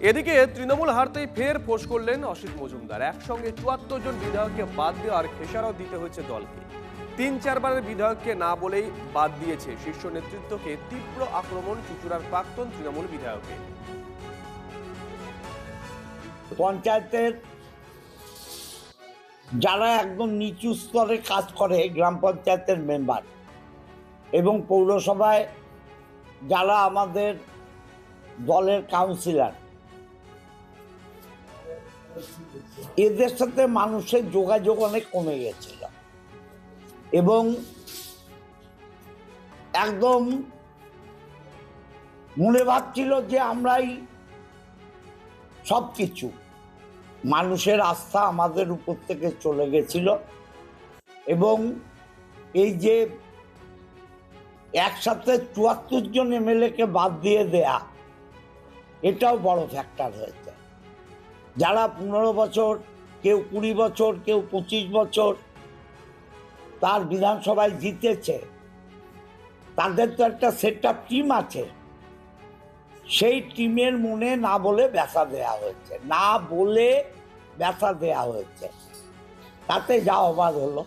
এদিকে তৃণমূল হারতেই ফের ফোঁস করলেন অসিত মজুমদার। একসঙ্গে ৭৪ জন বিধায়ককে বাদ দেওয়ার খেসারত দিতে হয়েছে দলকে। ৩-৪বারের বিধায়ককে না বলেই বাদ দিয়েছে শীর্ষ নেতৃত্বকে তীব্র আক্রমণ চুঁচুড়ার প্রাক্তন তৃণমূল বিধায়কের। পঞ্চায়েতের যারা একদম নিচু স্তরে কাজ করে, গ্রাম পঞ্চায়েতের মেম্বার এবং পৌরসভায় যারা আমাদের দলের কাউন্সিলর, এদের সাথে মানুষের যোগাযোগ অনেক কমে গেছিল এবং একদম মনে ভাবছিল যে আমরাই সব কিছু। মানুষের আস্থা আমাদের উপর থেকে চলে গেছিল এবং এই যে একসাথে ৭৪ জন এমএলএ-কে বাদ দিয়ে দেয়া, এটাও বড় ফ্যাক্টর হয়েছে। যারা ১৫ বছর, কেউ ২০ বছর, কেউ ২৫ বছর তার বিধানসভায় জিতেছে, তাদের তো একটা সেট আপ টিম আছে। সেই টিমের মনে না বলে ব্যথা দেয়া হয়েছে, তাতে যা অবাধ হলো।